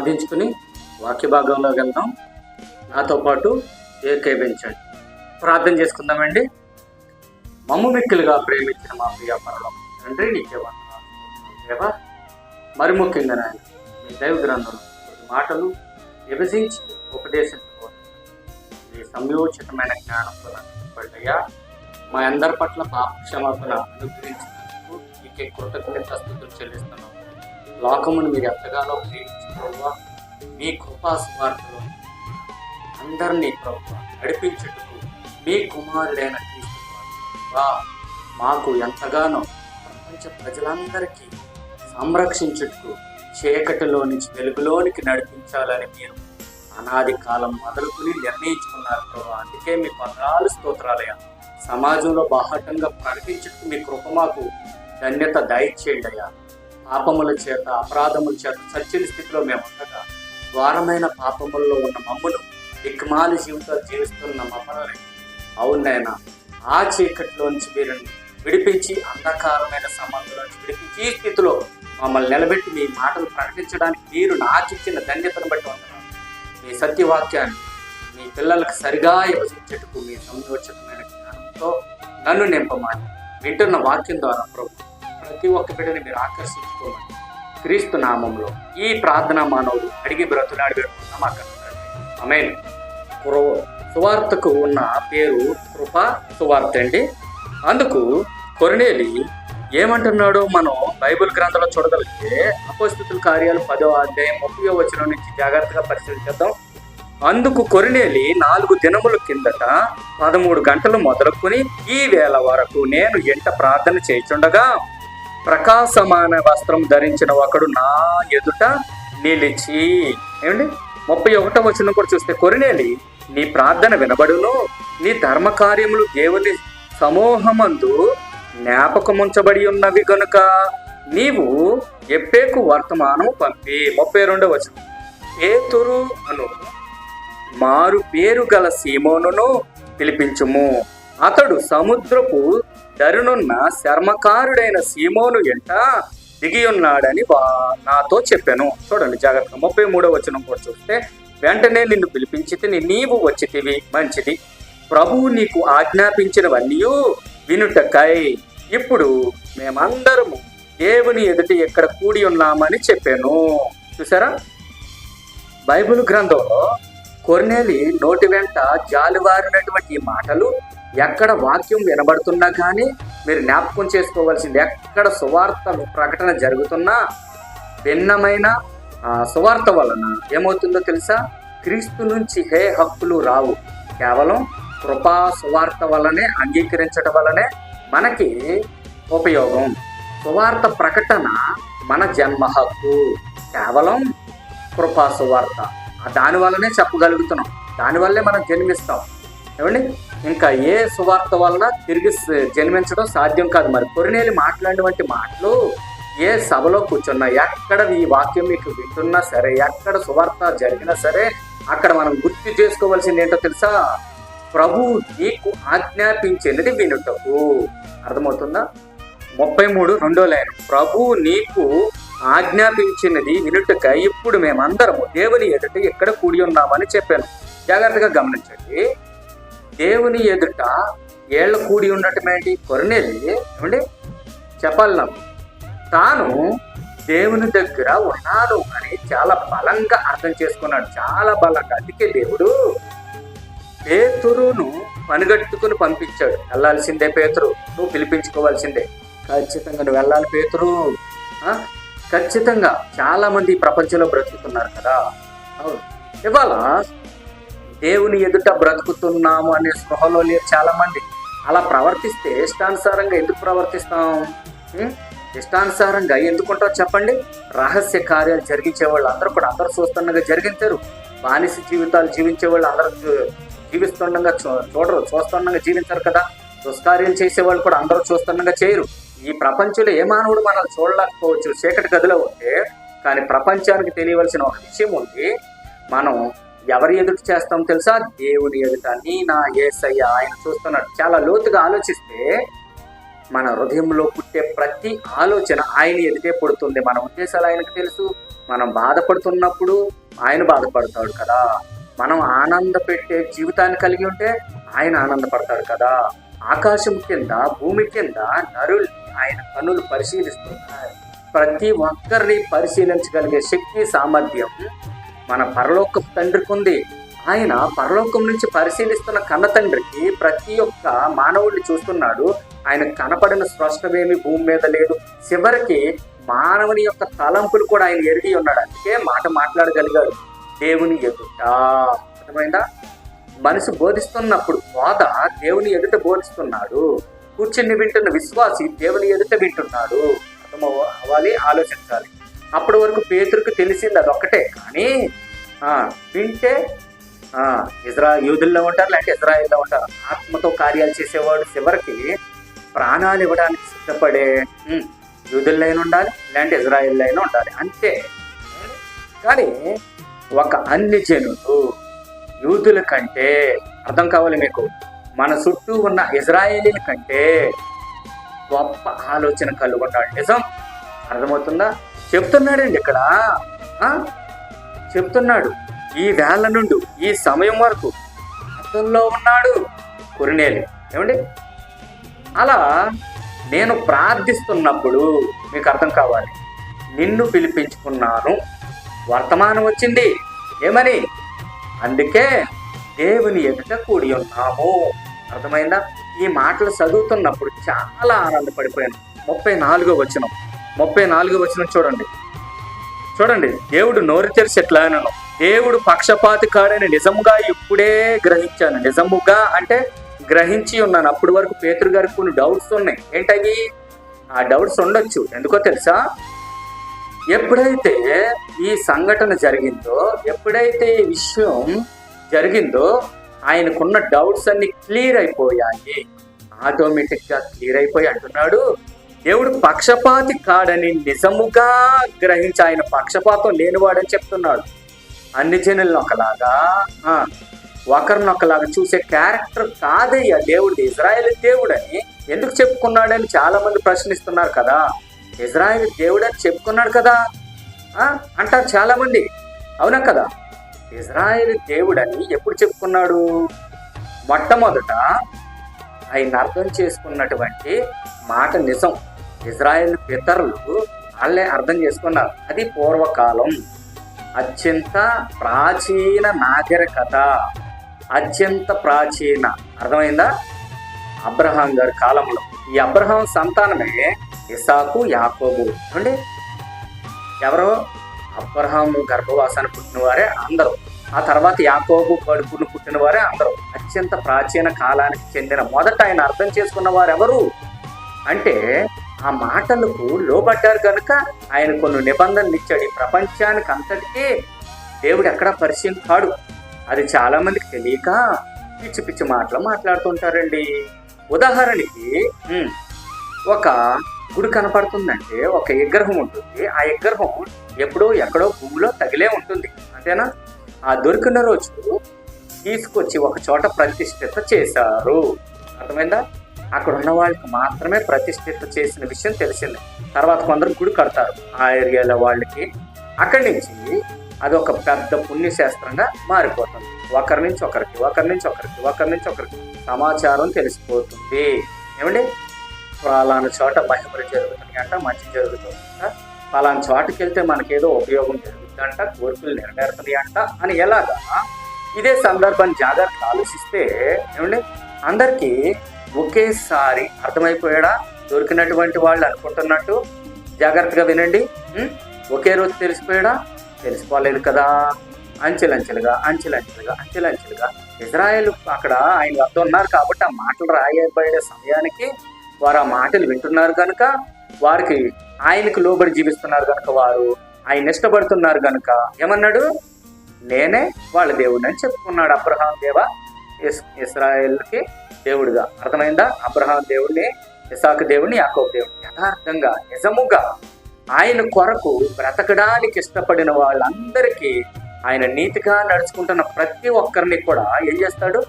ప్రార్థించుకుని వాక్య భాగంలోకి వెళ్దాం. నాతో పాటు ఏకీభవించండి. ప్రార్థన చేసుకుందామండి. మమ్ము మిక్కిలుగా ప్రేమించిన మా ప్రియ పరలోక తండ్రి, నీకే వందనాలు దేవా. మరి ముఖ్యంగా నాయన మీ దైవ గ్రంథంలో మాటలు విభజించి ఉపదేశించబోతున్నారు. మీ సంయోచితమైన జ్ఞానంతో పడ్డయ్యా, మా అందరి పట్ల పాప క్షమాపణ అనుగ్రహించినందుకు మీకే కృతజ్ఞతాస్తుతులు చెల్లిస్తున్నాం. లోకమును మీరు ఎంతగానో ప్రేమించుకోవా, మీ కృపా సువార్తలో అందరినీ ప్రభుత్వం నడిపించుటకు మీ కుమారుడైన క్రీస్తు మాకు ఎంతగానో ప్రపంచ ప్రజలందరికీ సంరక్షించుటకు చీకటిలో నుంచి వెలుగులోనికి నడిపించాలని మీరు అనాది కాలం మొదలుకుని నిర్ణయించుకున్నారు ప్రభా. అందుకే మీ వందనాలు స్తోత్రాలయ. సమాజంలో బాహటంగా ప్రకటించుటకు మీ కృప మాకు ధన్యత దయచేయండి అయ్యా. పాపముల చేత అపరాధముల చేత చచ్చిన స్థితిలో మేము ఉండగా ఘోరమైన పాపముల్లో ఉన్న మమ్మును దిక్కుమాలి జీవితాలు జీవిస్తున్న మమ్మల్ని అవునైనా ఆ చీకటిలోంచి వీరిని విడిపించి అంధకారమైన సంబంధంలోంచి విడిపించి ఈ స్థితిలో మమ్మల్ని నిలబెట్టి మీ మాటలు ప్రకటించడానికి మీరు నాకు ఇచ్చిన ధన్యతను బట్టి వందనాలు. మీ సత్యవాక్యాన్ని మీ పిల్లలకు సరిగా విభజించేటకు మీ సంయోచితమైన జ్ఞానంతో నన్ను నింపమని వింటున్న వాక్యం ద్వారా ప్రభు ప్రతి ఒక్క బిడ్డని మీరు ఆకర్షించుకోమని క్రీస్తు నామంలో ఈ ప్రార్థన మానవుడు అడిగి బ్రతులాడి పెట్టుకున్నాం. అక్కడ ఆమేన్. సువార్తకు ఉన్న పేరు కృపా సువార్త అండి. అందుకు కొర్నేలి ఏమంటున్నాడో మనం బైబిల్ గ్రంథంలో చూడగలిగితే అపోస్తలుల కార్యాలు 10వ అధ్యాయం 30వ వచనం నుంచి జాగ్రత్తగా పరిశీలించేద్దాం. అందుకు కొర్నేలి 4 దినముల కిందట 13 గంటలు మొదలుకొని ఈ వేళ వరకు నేను ఎంట ప్రార్థన చేయుచుండగా ప్రకాశమాన వస్త్రం ధరించిన ఒకడు నా ఎదుట నిలిచి. ఏమండి 31వ వచనం కూడా చూస్తే, కొర్నేలి నీ ప్రార్థన వినబడును, నీ ధర్మ కార్యములు దేవుని సమూహమందు జ్ఞాపకముంచబడి ఉన్నవి గనుక నీవు ఎప్పేకు వర్తమానము పంపి. 32వ వచనం, పేతురు అను మారు పేరు గల సీమోనును పిలిపించుము, అతడు సముద్రపు దరునున్న చర్మకారుడైన సీమోను ఎంట దిగి ఉన్నాడని నాతో చెప్పాను. చూడండి జాగ్రత్తగా 33వ వచనం కూడా చూస్తే, వెంటనే నిన్ను పిలిపించితిని, నీవు వచ్చితివి, మంచిది. ప్రభువు నీకు ఆజ్ఞాపించినవన్నీ వినుటకై ఇప్పుడు మేమందరము దేవుని ఎదుట ఎక్కడ కూడి ఉన్నామని చెప్పాను. చూసారా, బైబిల్ గ్రంథంలో కొర్నేలి నోటి వెంట జాలువారినటువంటి ఈ మాటలు ఎక్కడ వాక్యం వినబడుతున్నా కానీ మీరు జ్ఞాపకం చేసుకోవాల్సింది, ఎక్కడ సువార్త ప్రకటన జరుగుతున్నా భిన్నమైన సువార్త వలన ఏమవుతుందో తెలుసా? క్రీస్తు నుంచి హే హక్కులు రావు. కేవలం కృపా సువార్త వల్లనే, అంగీకరించడం వల్లనే మనకి ఉపయోగం. సువార్త ప్రకటన మన జన్మ హక్కు, కేవలం కృపా సువార్త. దానివల్లనే చెప్పగలుగుతున్నాం, దానివల్లే మనం జన్మిస్తాం. ఏమండి, ఇంకా ఏ సువార్త వలన తిరిగి జన్మించడం సాధ్యం కాదు. మరి కొర్నేలి మాట్లాడినటువంటి మాటలు ఏ సభలో కూర్చున్నా, ఎక్కడ ఈ వాక్యం మీకు వింటున్నా సరే, ఎక్కడ సువార్త జరిగినా సరే, అక్కడ మనం గుర్తు చేసుకోవాల్సింది ఏంటో తెలుసా? ప్రభు నీకు ఆజ్ఞాపించినది వినుటకు. అర్థమవుతుందా? 33 లైన్, ప్రభు నీకు ఆజ్ఞాపించినది వినుటక ఇప్పుడు మేమందరము దేవుని ఎదుట ఎక్కడ కూడి ఉన్నామని చెప్పాను. జాగ్రత్తగా గమనించండి, దేవుని ఎదుట ఏళ్ళ కూడి ఉండటం ఏంటి? కొర్నేలి ఏమండి చెప్పాలి, నాకు తాను దేవుని దగ్గర ఉన్నాను అని చాలా బలంగా అర్థం చేసుకున్నాడు, చాలా బలంగా. అందుకే దేవుడు పేతురును పనిగట్టుకుని పంపించాడు. వెళ్ళాల్సిందే పేతురు, నువ్వు పిలిపించుకోవాల్సిందే, ఖచ్చితంగా నువ్వు వెళ్ళాలి పేతురు. ఖచ్చితంగా చాలా మంది ఈ ప్రపంచంలో బ్రతుకుతున్నారు కదా. అవును, ఇవాళ దేవుని ఎదుట బ్రతుకుతున్నాము అనే స్పృహలో లేరు చాలా మంది. అలా ప్రవర్తిస్తే ఇష్టానుసారంగా ఎందుకు ప్రవర్తిస్తాం? ఇష్టానుసారంగా ఎందుకుంటారు చెప్పండి? రహస్య కార్యాలు జరిగించే వాళ్ళు అందరూ కూడా అందరూ చూస్తుండగా జరిగించారు. బానిస జీవితాలు జీవించే వాళ్ళు అందరూ జీవిస్తుండగా చూస్తుండగా జీవించారు కదా. దుష్కార్యాలు చేసేవాళ్ళు కూడా అందరూ చూస్తుండగా చేయరు. ఈ ప్రపంచంలో ఏ మానవుడు మనల్ని చూడలేకపోవచ్చు చీకటి గదిలో ఉంటే, కానీ ప్రపంచానికి తెలియవలసిన ఒక విషయం ఉంది. మనం ఎవరి ఎదుట చేస్తాం తెలుసా? దేవుని ఎదుట. నీ నా యేసయ్య ఆయన చూస్తున్నాడు. చాలా లోతుగా ఆలోచిస్తే మన హృదయంలో పుట్టే ప్రతి ఆలోచన ఆయన ఎదుటే పుడుతుంది. మన ఉద్దేశాలు ఆయనకు తెలుసు. మనం బాధపడుతున్నప్పుడు ఆయన బాధపడతాడు కదా. మనం ఆనంద పెట్టే జీవితాన్ని కలిగి ఉంటే ఆయన ఆనందపడతాడు కదా. ఆకాశం కింద భూమి కింద నరుల్ని ఆయన కన్నులు పరిశీలిస్తున్నాయి. ప్రతి ఒక్కరిని పరిశీలించగలిగే శక్తి సామర్థ్యం మన పరలోక తండ్రికి ఉంది. ఆయన పరలోకం నుంచి పరిశీలిస్తున్న కన్న తండ్రికి ప్రతి ఒక్క మానవుడిని చూస్తున్నాడు. ఆయన కనపడిన స్పష్టమేమి భూమి మీద లేదు. చివరికి మానవుని యొక్క తలంపులు కూడా ఆయన ఎరిగి ఉన్నాడు. అందుకే మాట మాట్లాడగలిగాడు దేవుని ఎదుట. అర్థమైందా? మనసు బోధిస్తున్నప్పుడు బోధ దేవుని ఎదుట బోధిస్తున్నాడు. కూర్చుని వింటున్న విశ్వాసి దేవుని ఎదుట వింటున్నాడు. అర్థం అవ్వాలి, ఆలోచించాలి. అప్పటి వరకు పేతురుకు తెలిసింది అదొక్కటే. కానీ వింటే యూదుల్లో ఉంటారు, లేకపోతే ఇజ్రాయిల్లో ఉంటారు. ఆత్మతో కార్యాలు చేసేవాడు చివరికి ప్రాణాలు ఇవ్వడానికి సిద్ధపడే యూదుల్లో అయినా ఉండాలి, లేదంటే ఇజ్రాయిల్లో అయినా ఉండాలి, అంతే. కానీ ఒక అన్ని జనులు యూదుల కంటే, అర్థం కావాలి మీకు, మన చుట్టూ ఉన్న ఇజ్రాయేలీల కంటే గొప్ప ఆలోచన కలుగున్నాడు. నిజం అర్థమవుతుందా? చెప్తున్నాడండి ఇక్కడ, చెప్తున్నాడు. ఈ వేళ నుండి ఈ సమయం వరకు అర్థంలో ఉన్నాడు కొర్నేలి. ఏమండి? అలా నేను ప్రార్థిస్తున్నప్పుడు మీకు అర్థం కావాలి, నిన్ను పిలిపించుకున్నాను, వర్తమానం వచ్చింది. ఏమని? అందుకే దేవుని ఎదుట కూడి ఉన్నాము. అర్థమైందా? ఈ మాటలు చదువుతున్నప్పుడు చాలా ఆనందపడిపోయాను. 34వ వచనం చూడండి. దేవుడు నోరు తెరిచి ఎట్లా అనను, దేవుడు పక్షపాతి కాడని నిజముగా ఇప్పుడే గ్రహించాను. నిజముగా అంటే గ్రహించి ఉన్నాను. అప్పటి వరకు పేతురు గారికి కొన్ని డౌట్స్ ఉన్నాయి. ఏంటవి? ఆ డౌట్స్ ఉండొచ్చు. ఎందుకో తెలుసా? ఎప్పుడైతే ఈ సంఘటన జరిగిందో, ఎప్పుడైతే ఈ విషయం జరిగిందో, ఆయనకున్న డౌట్స్ అన్ని క్లియర్ అయిపోయాయి. ఆటోమేటిక్గా క్లియర్ అయిపోయి అంటున్నాడు, దేవుడు పక్షపాతి కాడని నిజముగా గ్రహించి, ఆయన పక్షపాతం లేనివాడని చెప్తున్నాడు. అన్ని జనులను ఒకలాగా, ఒకరినొకలాగా చూసే క్యారెక్టర్ కాదయ్యా దేవుడు. ఇజ్రాయేల్ దేవుడని ఎందుకు చెప్పుకున్నాడని చాలా మంది ప్రశ్నిస్తున్నారు కదా. ఇజ్రాయేల్ దేవుడని చెప్పుకున్నాడు కదా అంటారు చాలా మంది. అవునా కదా? ఇజ్రాయేల్ దేవుడని ఎప్పుడు చెప్పుకున్నాడు? మొట్టమొదట ఆయన అర్థం చేసుకున్నటువంటి మాట నిజం. ఇజ్రాయేల్ పితరులు వాళ్ళే అర్థం చేసుకున్నారు. అది పూర్వకాలం, అత్యంత ప్రాచీన నాగరికత, అత్యంత ప్రాచీన, అర్థమైందా? అబ్రహాం గారి కాలంలో. ఈ అబ్రహాం సంతానమే ఇసాకు, యాకోబు. అండి, ఎవరో అబ్రహాము గర్భవాసాన్ని పుట్టిన వారే అందరూ. ఆ తర్వాత యాకోబు కడుపును పుట్టిన వారే అందరూ. అత్యంత ప్రాచీన కాలానికి చెందిన మొదట ఆయన అర్థం చేసుకున్న వారు ఎవరు అంటే, ఆ మాటలకు లోబడ్డారు కనుక ఆయన కొన్ని నిబంధనలు ఇచ్చాడు. ఈ ప్రపంచానికి అంతటికీ దేవుడు ఎక్కడా పరిచయం కాడు. అది చాలా మందికి తెలియక పిచ్చి పిచ్చి మాటలు మాట్లాడుతుంటారండి. ఉదాహరణకి ఒక గుడి కనపడుతుందంటే ఒక విగ్రహం ఉంటుంది. ఆ విగ్రహం ఎప్పుడో ఎక్కడో భూమిలో తగిలే ఉంటుంది, అంతేనా? ఆ దొరికిన రోజు తీసుకొచ్చి ఒక చోట ప్రతిష్ఠిత చేశారు. అర్థమైందా? అక్కడ ఉన్న వాళ్ళకి మాత్రమే ప్రతిష్ఠిత చేసిన విషయం తెలిసింది. తర్వాత కొందరు గుడి కడతారు ఆ ఏరియాల వాళ్ళకి. అక్కడి నుంచి అది ఒక పెద్ద పుణ్యశాస్త్రంగా మారిపోతుంది. ఒకరి నుంచి ఒకరికి సమాచారం తెలిసిపోతుంది. ఏమండి? ఫలానా చోట మహిమలు జరుగుతున్నాయి అంట, మంచి జరుగుతుందంట, ఫలానా చోటుకి వెళ్తే మనకేదో ఉపయోగం జరుగుతుందంట, కోరికలు నెరవేరుతున్నాయి అంట అని. ఎలాగా? ఇదే సందర్భాన్ని జాగ్రత్తగా ఆలోచిస్తే ఏమండి, అందరికీ ఒకేసారి అర్థమైపోయాడా? దొరికినటువంటి వాళ్ళు అనుకుంటున్నట్టు. జాగ్రత్తగా వినండి. ఒకే రోజు తెలిసిపోయాడా? తెలిసిపోలేదు కదా. అంచెలంచెలుగా ఇజ్రాయేల్ అక్కడ ఆయన వద్ద ఉన్నారు కాబట్టి ఆ మాటలు రాయబడే సమయానికి వారు ఆ మాటలు వింటున్నారు కనుక, వారికి ఆయనకు లోబడి జీవిస్తున్నారు కనుక, వారు ఆయన ఇష్టపడుతున్నారు కనుక ఏమన్నాడు? నేనే వాళ్ళ దేవుడిని అని చెప్పుకున్నాడు. అబ్రహాం దేవ ఇశ్రాయేల్కి దేవుడిగా. అర్థమైందా? అబ్రహాం దేవుడిని, ఇసాకు దేవుడిని, యాకోబు దేవుడిని. యథార్థంగా నిజముగా ఆయన కొరకు బ్రతకడానికి ఇష్టపడిన వాళ్ళందరికీ ఆయన నీతిగా నడుచుకుంటున్న ప్రతి ఒక్కరిని కూడా ఏం చేస్తాడు?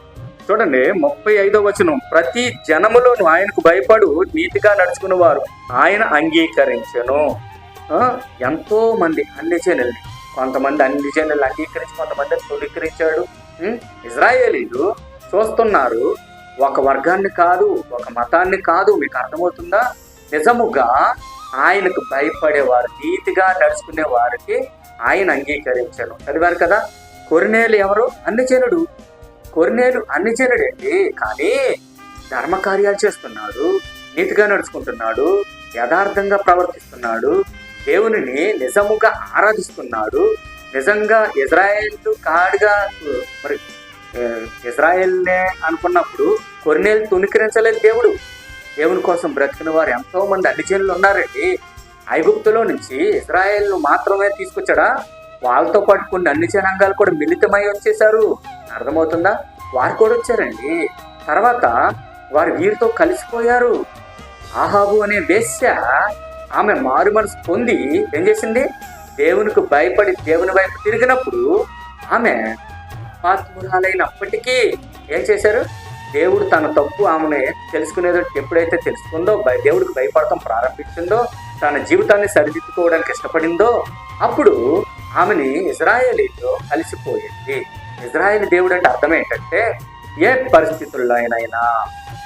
చూడండి 35వ వచనం, ప్రతి జనములోను ఆయనకు భయపడు నీతిగా నడుచుకున్న వారు ఆయన అంగీకరించెను. ఎంతో మంది అన్ని జనుల్ని, కొంతమంది అన్ని జనులు అంగీకరించి కొంతమంది తృణీకరించాడు. ఇజ్రాయేలీలు చూస్తున్నారు, ఒక వర్గాన్ని కాదు, ఒక మతాన్ని కాదు. మీకు అర్థమవుతుందా? నిజముగా ఆయనకు భయపడేవారు, నీతిగా నడుచుకునే వారికి ఆయన అంగీకరించాను. చదివారు కదా. కొర్నేలు ఎవరు? అన్ని జనుడు. కొర్నేలు అన్ని జనుడండి, కానీ ధర్మకార్యాలు చేస్తున్నాడు, నీతిగా నడుచుకుంటున్నాడు, యథార్థంగా ప్రవర్తిస్తున్నాడు, దేవునిని నిజముగా ఆరాధిస్తున్నాడు. నిజంగా ఇజ్రాయేల్ కాడుగా మరి ఇజ్రాయేల్నే అనుకున్నప్పుడు కొర్నేలు తుణీకరించలేదు. దేవుని కోసం బ్రతికిన వారు ఎంతో మంది అన్ని జనులు ఉన్నారండి. ఐగుప్తులో నుంచి ఇజ్రాయేల్ మాత్రమే తీసుకొచ్చాడా? వాళ్ళతో పాటు కొన్ని అన్ని జనాంగాలు కూడా మిళితమై వచ్చేసారు. అర్థమవుతుందా? వారు కూడా వచ్చారండి. తర్వాత వారు వీరితో కలిసిపోయారు. ఆహాబు అనే వేశ్య, ఆమె మారు మనసు పొంది ఏం చేసింది? దేవునికి భయపడి దేవుని వైపు తిరిగినప్పుడు ఆమె పాత్మురాలైనప్పటికీ ఏం చేశారు? దేవుడు తన తప్పు ఆమెను తెలుసుకునేదో ఎప్పుడైతే తెలుసుకుందో, దేవుడికి భయపడటం ప్రారంభించిందో, తన జీవితాన్ని సరిదిద్దుకోవడానికి ఇష్టపడిందో, అప్పుడు ఆమెని ఇజ్రాయేలీతో కలిసిపోయింది. ఇజ్రాయేల్ దేవుడు అంటే అర్థం ఏంటంటే, ఏ పరిస్థితుల్లో అయినా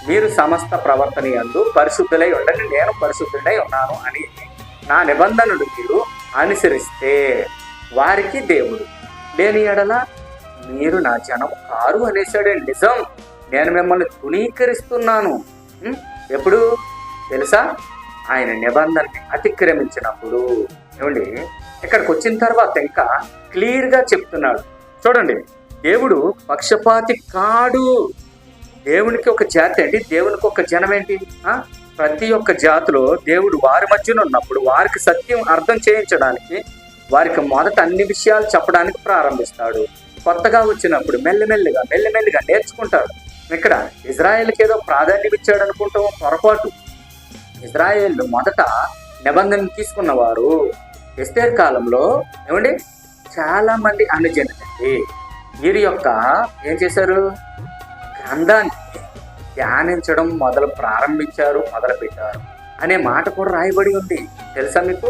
మీరు సమస్త ప్రవర్తన యందు పరిశుద్ధులై ఉండండి, నేను పరిశుద్ధుడై ఉన్నాను అని నా నిబంధనలు మీరు అనుసరిస్తే వారికి దేవుడు, లేని ఎడల మీరు నా జనం కారు అనేసాడండి. నిజం, నేను మిమ్మల్ని తుణీకరిస్తున్నాను. ఎప్పుడు తెలుసా? ఆయన నిబంధనని అతిక్రమించినప్పుడు. ఏమండి, ఇక్కడికి వచ్చిన తర్వాత ఇంకా క్లియర్గా చెప్తున్నాడు. చూడండి, దేవుడు పక్షపాతి కాడు. దేవునికి ఒక జాతి ఏంటి, దేవునికి ఒక జనం ఏంటి? ప్రతి ఒక్క జాతిలో దేవుడు వారి మధ్యన ఉన్నప్పుడు వారికి సత్యం అర్థం చేయించడానికి, వారికి మొదట అన్ని విషయాలు చెప్పడానికి ప్రారంభిస్తాడు. కొత్తగా వచ్చినప్పుడు మెల్లిమెల్లిగా నేర్చుకుంటాడు. ఇక్కడ ఇజ్రాయేల్కి ఏదో ప్రాధాన్యం ఇచ్చాడు అనుకుంటాం, పొరపాటు. ఇజ్రాయేల్ మొదట నిబంధనలు తీసుకున్నవారు. ఎస్తేర్ కాలంలో ఏమండి చాలా మంది అన్ని జనులండి వీరి యొక్క ఏం చేశారు? గ్రంథాన్ని ధ్యానించడం మొదలు పెట్టారు అనే మాట కూడా రాయబడి ఉంది. తెలుసా మీకు?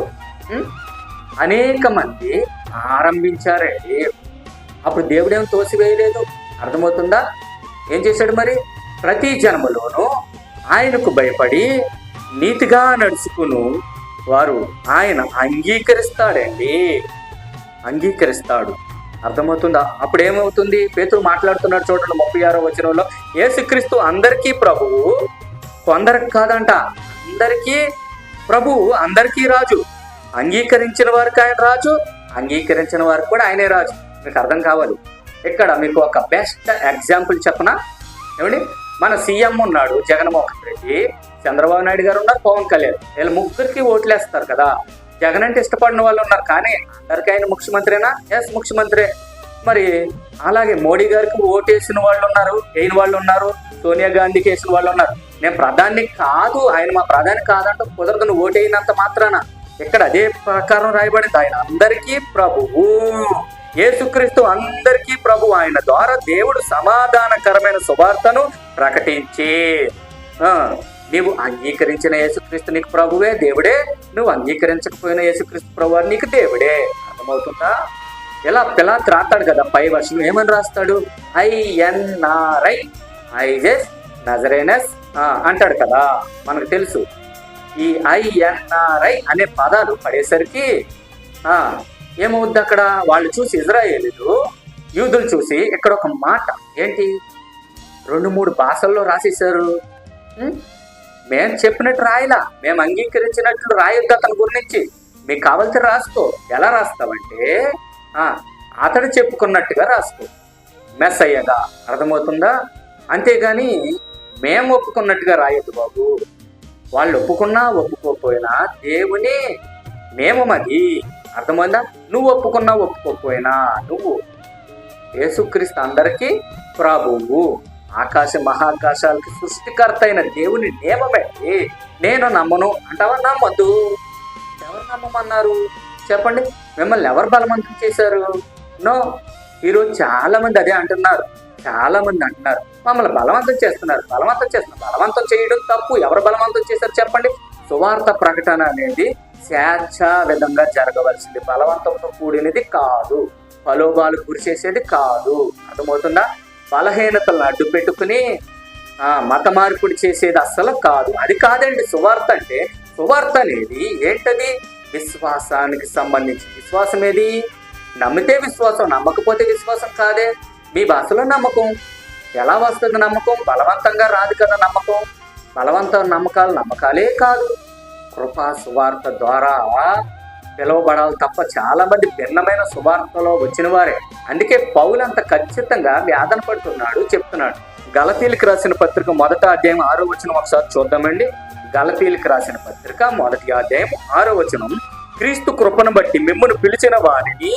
అనేక మంది ఆరంభించారండి. అప్పుడు దేవుడేం తోసివేయలేదు. అర్థమవుతుందా? ఏం చేశాడు మరి? ప్రతి జన్మలోనూ ఆయనకు భయపడి నీతిగా నడుచుకును వారు ఆయన అంగీకరిస్తాడు. అర్థమవుతుందా? అప్పుడు ఏమవుతుంది? పేతురు మాట్లాడుతున్నాడు చూడండి 36వ వచనంలో, యేసుక్రీస్తు అందరికీ ప్రభువు, కొందరికి కాదంట, అందరికీ ప్రభువు, అందరికీ రాజు. అంగీకరించిన వారికి ఆయన రాజు, అంగీకరించిన వారికి కూడా ఆయనే రాజు. మీకు అర్థం కావాలి. ఇక్కడ మీకు ఒక బెస్ట్ ఎగ్జాంపుల్ చెప్పనా? ఏమండి, మన సీఎం ఉన్నాడు జగన్మోహన్ రెడ్డి, చంద్రబాబు నాయుడు గారు ఉన్నారు, పవన్ కళ్యాణ్. వీళ్ళు ముగ్గురికి ఓట్లేస్తారు కదా. జగన్ అంటే ఇష్టపడిన వాళ్ళు ఉన్నారు, కానీ అందరికీ ఆయన ముఖ్యమంత్రినా? ఎస్, ముఖ్యమంత్రి. మరి అలాగే మోడీ గారికి ఓటేసిన వాళ్ళు ఉన్నారు, వేయని వాళ్ళు ఉన్నారు, సోనియా గాంధీకి వేసిన వాళ్ళు ఉన్నారు. నేను ప్రధాని కాదు, ఆయన మా ప్రధాని కాదంటే కుదరదు. నువ్వు ఓటేయినంత మాత్రాన. ఇక్కడ అదే ప్రకారం రాయబడింది, ఆయన అందరికీ ప్రభువు. యేసుక్రీస్తు అందరికీ ప్రభు. ఆయన ద్వారా దేవుడు సమాధానకరమైన సువార్తను ప్రకటించి, నీవు అంగీకరించిన యేసుక్రీస్తు నీకు ప్రభువే, దేవుడే. నువ్వు అంగీకరించకపోయిన యేసుక్రీస్తు ప్రభు నీకు దేవుడే. అర్థమవుతుందా? ఇలా పిలాతు రాస్తాడు కదా, పై వర్షం ఏమని రాస్తాడు? INRI, ఐజెస్ నజరేనస్ అంటాడు కదా. మనకు తెలుసు. ఈ INRI అనే పదాలు పడేసరికి ఏమవుద్ది? అక్కడ వాళ్ళు చూసి, ఇజ్రాయేలీలు యూదులు చూసి ఇక్కడ ఒక మాట ఏంటి, 2-3 భాషల్లో రాసేశారు. మేము చెప్పినట్టు రాయలా, మేము అంగీకరించినట్లు రాయొద్దు అతని గురించి. మీకు కావాల్సి రాసుకో. ఎలా రాస్తావంటే అతడు చెప్పుకున్నట్టుగా రాసుకో, మెస్సయ్యగా. అర్థమవుతుందా? అంతేగాని మేము ఒప్పుకున్నట్టుగా రాయొద్దు బాబు. వాళ్ళు ఒప్పుకున్నా ఒప్పుకోకపోయినా దేవుని నియమం అది. అర్థమైందా? నువ్వు ఒప్పుకున్నా ఒప్పుకోకపోయినా నువ్వు యేసుక్రీస్తు అందరికీ ప్రభువు, ఆకాశ మహాకాశాలకి సృష్టికర్త అయిన దేవుని నియమమే. నేను నమ్మను అంటావా? నమ్మద్దు. ఎవరు నమ్మమన్నారు చెప్పండి? మిమ్మల్ని ఎవరు బలవంతం చేశారు? నో, ఈరోజు చాలా మంది అదే అంటున్నారు. చాలా మంది అంటున్నారు మమ్మల్ని బలవంతం చేస్తున్నారు. బలవంతం చేయడం తప్పు. ఎవరు బలవంతం చేశారు చెప్పండి? సువార్త ప్రకటన అనేది స్వేచ్ఛా విధంగా జరగవలసింది, బలవంతంతో కూడినది కాదు, ప్రలోభాలు గురి చేసేది కాదు. అర్థమవుతుందా? బలహీనతలను అడ్డు పెట్టుకుని మత మార్పిడి చేసేది అస్సలు కాదు. అది కాదండి సువార్త అంటే. సువార్త అనేది ఏంటది? విశ్వాసానికి సంబంధించి. విశ్వాసం ఏది? నమ్మితే విశ్వాసం, నమ్మకపోతే విశ్వాసం కాదే. మీ భాషలో నమ్మకం ఎలా వస్తుంది? నమ్మకం బలవంతంగా రాదు కదా. బలవంత నమ్మకాలే కాదు. కృపా సువార్త ద్వారా పిలువబడాలి తప్ప చాలా మంది భిన్నమైన సువార్తలో వచ్చిన వారే. అందుకే పౌలు అంత ఖచ్చితంగా వేదన పడుతున్నాడు, చెప్తున్నాడు. గలతీలకు రాసిన పత్రిక 1వ అధ్యాయం 6వ వచనం ఒకసారి చూద్దామండి. గలతీలకు రాసిన పత్రిక 1వ అధ్యాయం 6వ వచనం. క్రీస్తు కృపను బట్టి మిమ్మల్ని పిలిచిన వారిని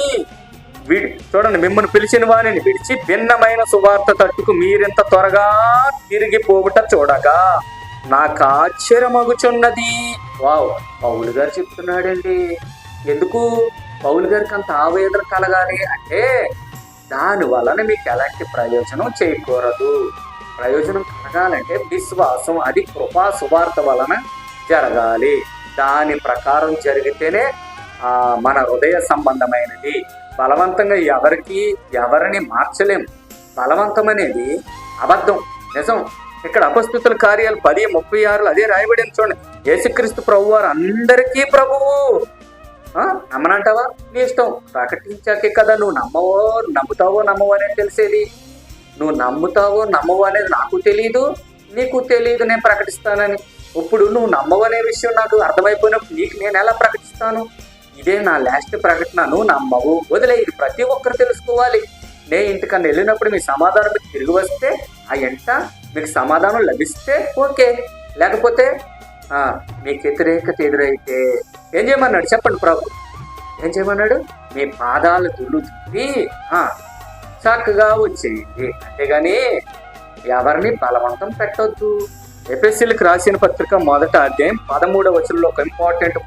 చూడండి, మిమ్మల్ని పిలిచిన వారిని విడిచి భిన్నమైన సువార్త తట్టుకు మీరింత త్వరగా తిరిగిపోవుట చూడగా నాకు ఆశ్చర్యమగుచున్నది. వావ్, పౌలు గారు చెప్తున్నాడండి. ఎందుకు పౌలు గారికి అంత ఆవేదన కలగాలి అంటే, దాని వలన మీకు ఎలాంటి ప్రయోజనం చేయకూడదు. ప్రయోజనం కలగాలంటే విశ్వాసం, అది కృపా సువార్త వలన జరగాలి. దాని ప్రకారం జరిగితేనే మన హృదయ సంబంధమైనది. బలవంతంగా ఎవరిని మార్చలేము. బలవంతం అనేది అబద్ధం, నిజం. ఇక్కడ అపస్తుల కార్యాలు 10:36 అదే రాయబడింది చూడండి. యేసుక్రీస్తు ప్రభు వారు అందరికీ ప్రభువు. నమ్మనంటావా? నీ ఇష్టం. ప్రకటించాకే కదా నువ్వు నమ్ముతావో నమ్మవో అనేది తెలిసేది. నువ్వు నమ్ముతావో నమ్మవో అనేది నాకు తెలియదు, నీకు తెలియదు నేను ప్రకటిస్తానని. ఇప్పుడు నువ్వు నమ్మవనే విషయం నాకు అర్థమైపోయినప్పుడు నీకు నేను ఎలా ప్రకటిస్తాను? ఇదే నా లాస్ట్ ప్రకటన. నువ్వు నమ్మవు, వదిలే. ఇది ప్రతి ఒక్కరు తెలుసుకోవాలి. నేను ఇంటికన్నా వెళ్ళినప్పుడు మీ సమాధానం మీకు తిరిగి వస్తే ఆ ఎంట మీకు సమాధానం లభిస్తే ఓకే, లేకపోతే మీకు వ్యతిరేకత ఎదురైతే ఏం చేయమన్నాడు చెప్పండి ప్రభు? ఏం చేయమన్నాడు? మీ పాదాలు దుల్లుతుంది చక్కగా వచ్చేయండి, అంతేగాని ఎవరిని బలవంతం పెట్టొద్దు. ఎఫెసీయులకు రాసిన పత్రిక 1వ అధ్యాయం 13వ వచనంలో ఒక ఇంపార్టెంట్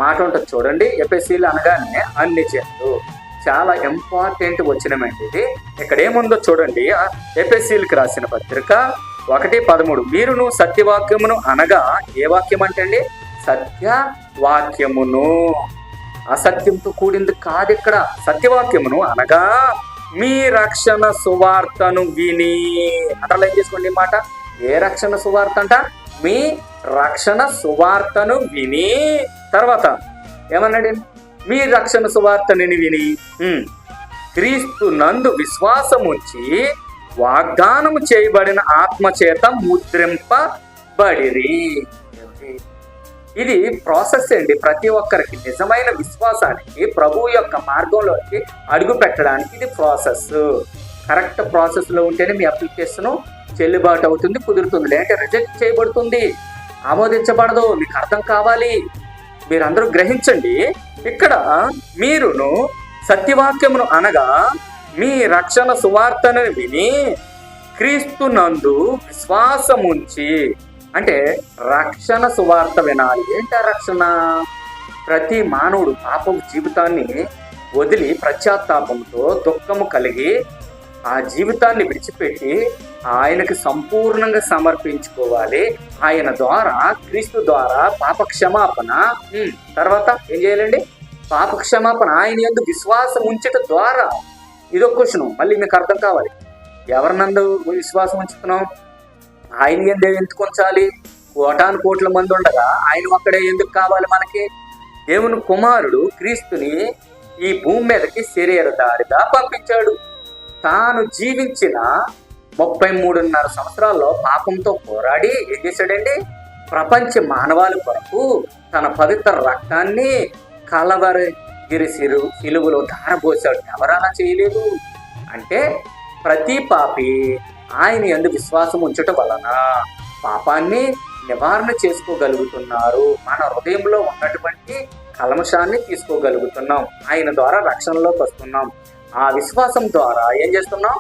మాట ఉంటుంది చూడండి. ఎఫెసీయులు అనగానే అన్ని జనులు, చాలా ఇంపార్టెంట్ వచనమండి ఇది. ఇక్కడ ఏముందో చూడండి. ఎఫెసీయులకు రాసిన పత్రిక 1:13. మీరును సత్యవాక్యమును అనగా, ఏ వాక్యం అంటే అండి? సత్యవాక్యమును. అసత్యంతో కూడింది కాదు ఇక్కడ. సత్యవాక్యమును అనగా మీ రక్షణ సువార్తను విని. అండర్లైన్ చేసుకోండి ఈ మాట. ఏ రక్షణ సువార్త అంట? మీ రక్షణ సువార్తను విని. తర్వాత ఏమన్నాడు? మీ రక్షణ సువార్తని విని క్రీస్తు నందు విశ్వాసముంచి వాగ్దానము చేయబడిన ఆత్మ చేత ముద్రింపబడిరి. ఇది ప్రాసెస్ అండి. ప్రతి ఒక్కరికి నిజమైన విశ్వాసానికి, ప్రభువు యొక్క మార్గంలోకి అడుగు పెట్టడానికి ఇది ప్రాసెస్. కరెక్ట్ ప్రాసెస్ లో ఉంటేనే మీ అప్లికేషన్ చెల్లుబాటు అవుతుంది, కుదురుతుంది. లేదంటే రిజెక్ట్ చేయబడుతుంది, ఆమోదించబడదు. మీకు అర్థం కావాలి. మీరందరూ గ్రహించండి. ఇక్కడ మీరును సత్యవాక్యమును అనగా మీ రక్షణ సువార్తను విని క్రీస్తు నందు విశ్వాసముంచి. అంటే రక్షణ సువార్త వినాలి. ఏంటి రక్షణ? ప్రతి మానవుడు పాపపు జీవితాన్ని వదిలి ప్రత్యాత్తాపంతో దుఃఖము కలిగి ఆ జీవితాన్ని విడిచిపెట్టి ఆయనకి సంపూర్ణంగా సమర్పించుకోవాలి. ఆయన ద్వారా, క్రీస్తు ద్వారా పాప క్షమాపణ. తర్వాత ఏం చేయాలండి? పాప క్షమాపణ ఆయన యందు విశ్వాసం ఉంచటం ద్వారా. ఇదొక క్వశ్చన్, మళ్ళీ మీకు అర్థం కావాలి. ఎవరినందు విశ్వాసం ఉంచుతున్నాం? ఆయన యందు ఎందుకు ఉంచాలి? 1,000,000 మంది ఉండగా ఆయన ఒక్కడే ఎందుకు కావాలి మనకి? దేవుని కుమారుడు క్రీస్తుని ఈ భూమి మీదకి శరీరధారిగా పంపించాడు. తాను జీవించిన 33.5 సంవత్సరాల్లో పాపంతో పోరాడి ఏం చేశాడండి? ప్రపంచ మానవాళి కొరకు తన పవిత్ర రక్తాన్ని కలవరగిరి సిలువలో ధారపోశాడు. ఎవరలా చేయలేదు అంటే ప్రతి పాపి ఆయన యందు విశ్వాసం ఉంచటం వలన పాపాన్ని నివారణ చేసుకోగలుగుతున్నారు. మన హృదయంలో ఉన్నటువంటి కల్మషాన్ని తీసుకోగలుగుతున్నాం. ఆయన ద్వారా రక్షణలోకి వస్తున్నాం. ఆ విశ్వాసం ద్వారా ఏం చేస్తున్నాం?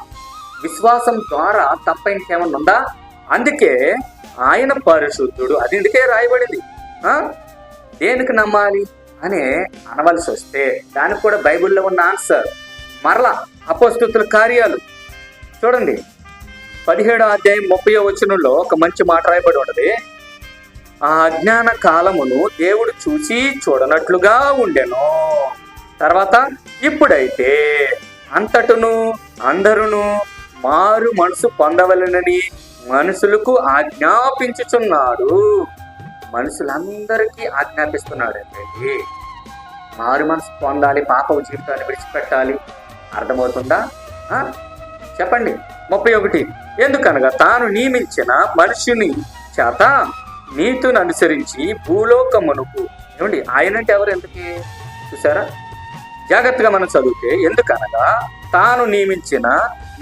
విశ్వాసం ద్వారా తప్ప ఇంకేమన్నా ఉందా? అందుకే ఆయన పరిశుద్ధుడు. అది ఇందుకే రాయబడింది. దేనికి నమ్మాలి అని అనవలసి వస్తే దానికి కూడా బైబిల్లో ఉన్న ఆన్సర్ మరలా అపోస్తలుల కార్యాలు చూడండి 17వ అధ్యాయం 30వ వచనంలో ఒక మంచి మాట రాయబడి ఉన్నది. ఆ అజ్ఞాన కాలమును దేవుడు చూసి చూడనట్లుగా ఉండెను. తర్వాత ఇప్పుడైతే అంతటను అందరును మారు మనసు పొందవలెనని మనుషులకు ఆజ్ఞాపించుచున్నాడు. మనుషులందరికీ ఆజ్ఞాపిస్తున్నాడండి. మారు మనసు పొందాలి, పాప జీవితాన్ని విడిచిపెట్టాలి. అర్థమవుతుందా? చెప్పండి. 31 ఎందుకనగా తాను నియమించిన మనుషుని చేత నీతిని అనుసరించి భూలోకమునకు. ఏమండి, ఆయనంటే ఎవరు? ఎందుకు చూసారా? జాగ్రత్తగా మనం చదివితే, ఎందుకనగా తాను నియమించిన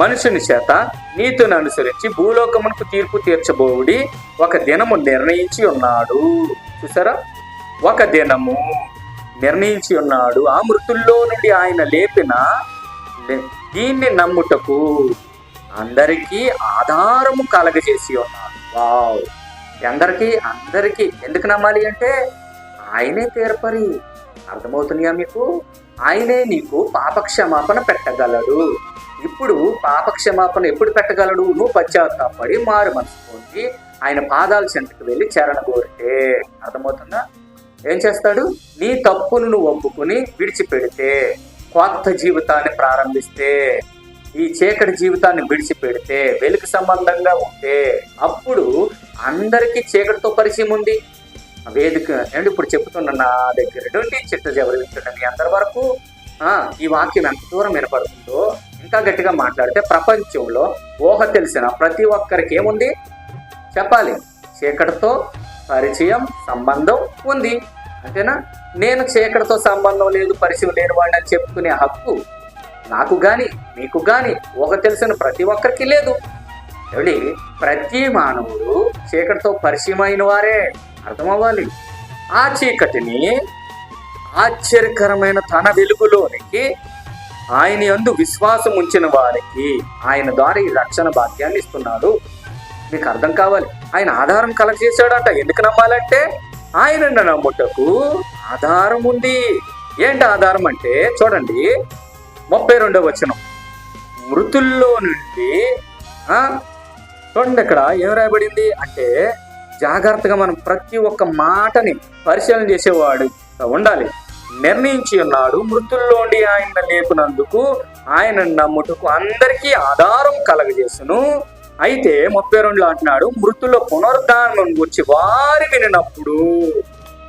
మనుషుని చేత నీతిని అనుసరించి భూలోకమునకు తీర్పు తీర్చబోవుడి ఒక దినము నిర్ణయించి ఉన్నాడు. చూసారా? ఒక దినము నిర్ణయించి ఉన్నాడు. ఆ మృతుల్లో నుండి ఆయన లేపిన దీన్ని నమ్ముటకు అందరికీ ఆధారము కలగజేసి ఉన్నాడు. వావ్! అందరికీ ఎందుకు నమ్మాలి అంటే ఆయనే తీర్పరి. అర్థమవుతున్నాయా మీకు? ఆయనే నీకు పాపక్షమాపణ పెట్టగలడు. ఇప్పుడు పాపక్షమాపణ ఎప్పుడు పెట్టగలడు? నువ్వు పశ్చాత్తాపడి మారు మనసు పొంది ఆయన పాదాల చెంతకు వెళ్ళి చరణ కోరితే. అర్థమవుతుందా? ఏం చేస్తాడు? నీ తప్పును నువ్వు ఒప్పుకుని విడిచిపెడితే, కొత్త జీవితాన్ని ప్రారంభిస్తే, ఈ చీకటి జీవితాన్ని విడిచిపెడితే, వెలుగు సంబంధంగా ఉంటే, అప్పుడు అందరికీ చీకటితో పరిచయం ఉంది. వేదిక అంటే ఇప్పుడు చెప్తున్న నా దగ్గర నుండి చిట్ట చివరి వింటున్న మీ అందరి వరకు ఈ వాక్యం ఎంత దూరం వినపడుతుందో, ఇంకా గట్టిగా మాట్లాడితే ప్రపంచంలో ఊహ తెలిసిన ప్రతి ఒక్కరికి ఏముంది చెప్పాలి? చీకటితో పరిచయం, సంబంధం ఉంది. అంతేనా? నేను చీకటితో సంబంధం లేదు, పరిచయం లేని వాడిని అని చెప్పుకునే హక్కు నాకు గాని మీకు గాని ఊహ తెలిసిన ప్రతి ఒక్కరికి లేదు. ఏమండి, ప్రతి మానవుడు చీకటితో పరిచయం అయిన వారే. అర్థమవ్వాలి. ఆ చీకటిని ఆశ్చర్యకరమైన తన వెలుగులోనికి ఆయన యందు విశ్వాసం ఉంచిన వారికి ఆయన ద్వారా ఈ రక్షణ భాగ్యాన్ని ఇస్తున్నాడు. మీకు అర్థం కావాలి. ఆయన ఆధారం కలగజేశాడంట. ఎందుకు నమ్మాలంటే ఆయన నమ్ముటకు ఆధారం ఉంది. ఏంటి ఆధారం అంటే చూడండి 32వ వచనం. మృతుల్లో నుండి చూడండి ఇక్కడ ఏం రాయబడింది అంటే, జాగ్రత్తగా మనం ప్రతి ఒక్క మాటని పరిశీలన చేసేవాడు ఉండాలి. నిర్ణయించి ఉన్నాడు మృతుల్లోండి ఆయన లేపినందుకు ఆయన నమ్ముటకు అందరికీ ఆధారం కలగజేసును. అయితే 32లో అంటున్నాడు, మృతుల పునరుద్ధానం గురించి వారి వినినప్పుడు.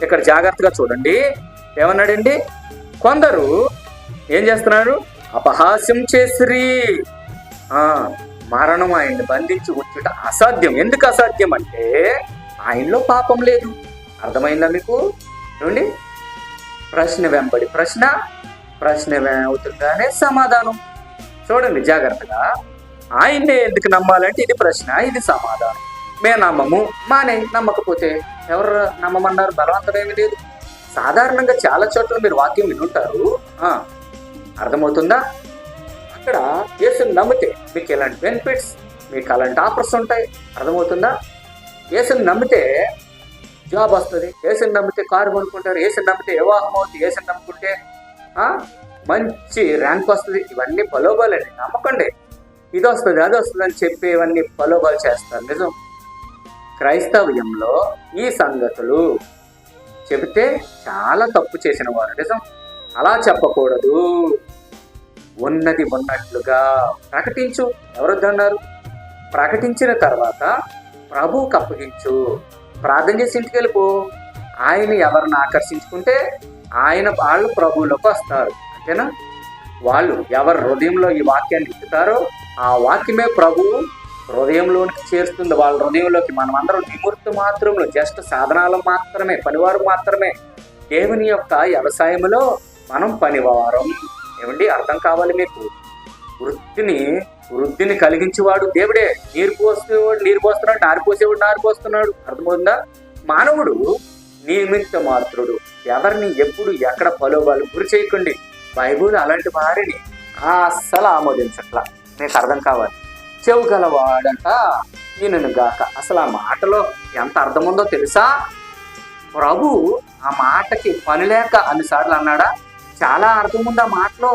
ఇక్కడ జాగ్రత్తగా చూడండి ఏమన్నాడండి? కొందరు ఏం చేస్తున్నాడు? అపహాస్యం చేసిరి. మరణం ఆయన్ని బంధించి ఉంచుట అసాధ్యం. ఎందుకు అసాధ్యం అంటే ఆయనలో పాపం లేదు. అర్థమైందా మీకు? చూడండి, ప్రశ్న వెంబడి ప్రశ్న అవుతుందనే సమాధానం. చూడండి జాగ్రత్తగా. ఆయన్నే ఎందుకు నమ్మాలంటే ఇది ప్రశ్న, ఇది సమాధానం. మేము నమ్మము, నమ్మకపోతే ఎవరు నమ్మమన్నారు? బలవంతం ఏమి లేదు. సాధారణంగా చాలా చోట్ల మీరు వాక్యం వినుంటారు. అర్థమవుతుందా? అక్కడ యేసుని నమ్మితే మీకు ఎలాంటి బెనిఫిట్స్, మీకు అలాంటి ఆఫర్స్ ఉంటాయి. అర్థమవుతుందా? యేసుని నమ్మితే జాబ్ వస్తుంది, యేసుని నమ్మితే కారు కొనుక్కుంటారు, యేసుని నమ్మితే వివాహం అవుతుంది, యేసుని నమ్ముకుంటే మంచి ర్యాంక్ వస్తుంది. ఇవన్నీ ప్రలోభాలండి. నమ్మకండి. ఇది వస్తుంది, అది వస్తుంది అని చెప్పేవన్నీ ప్రలోభాలు చేస్తారు. నిజం. క్రైస్తవ్యంలో ఈ సంగతులు చెబితే చాలా తప్పు చేసిన వారు. నిజం. అలా చెప్పకూడదు. ఉన్నది ఉన్నట్లుగా ప్రకటించు. ఎవరొద్దన్నారు? ప్రకటించిన తర్వాత ప్రభువుకి అప్పగించు. ప్రార్థన చేసి ఇంటికి వెళ్ళిపో. ఆయన ఎవరిని ఆకర్షించుకుంటే వాళ్ళు ప్రభువులోకి వస్తారు. అంతేనా? వాళ్ళు ఎవరు హృదయంలో ఈ వాక్యాన్ని ఇస్తారో ఆ వాక్యమే ప్రభువు హృదయంలోనికి చేరుస్తుంది. వాళ్ళ హృదయంలోకి. మనం అందరం నిమూర్తి మాత్రంలో, జస్ట్ సాధనాలు మాత్రమే, పనివారు మాత్రమే. దేవుని యొక్క వ్యవసాయంలో మనం పనివారం. ఏమండి, అర్థం కావాలి మీకు? వృద్ధిని కలిగించేవాడు దేవుడే. నీరు పోసేవాడు నీరు పోస్తున్నాడు, నారు పోసేవాడు నారు పోస్తున్నాడు. అర్థమవుతుందా? మానవుడు నియమిత మాత్రుడు. ఎవరిని ఎప్పుడు ఎక్కడ ప్రలోభాలు గురి చేయకండి. బైబుల్ అలాంటి వారిని అస్సలు ఆమోదించట్లా. మీకు అర్థం కావాలి. చెవు గలవాడంట ఈయనను గాక. అసలు ఆ మాటలో ఎంత అర్థం ఉందో తెలుసా? ప్రభు ఆ మాటకి పని లేక అన్నిసార్లు అన్నాడా? చాలా అర్థం ఉంది ఆ మాటలో.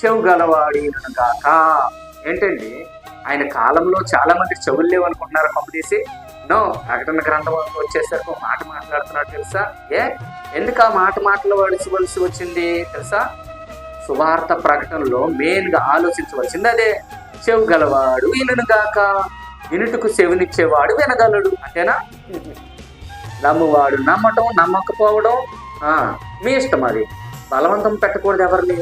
చెవు గలవాడు గాక. ఏంటండి, ఆయన కాలంలో చాలా మంది చెవులు లేవు అనుకుంటున్నారు పంపదీసి. నో, ప్రకటన గ్రంథం వచ్చేసరికి ఒక మాట మాట్లాడుతున్నాడు తెలుసా. ఎందుకు ఆ మాట మాట్లాడవలసి వచ్చింది తెలుసా? సువార్త ప్రకటనలో మెయిన్ గా ఆలోచించవలసింది అదే. చెవు గలవాడు గాక, వినుటకు చెవినిచ్చేవాడు వినగలడు. అంతేనా? నమ్మువాడు నమ్మటం, నమ్మకపోవడం మీ ఇష్టం. అది బలవంతం పెట్టకూడదు ఎవరిని.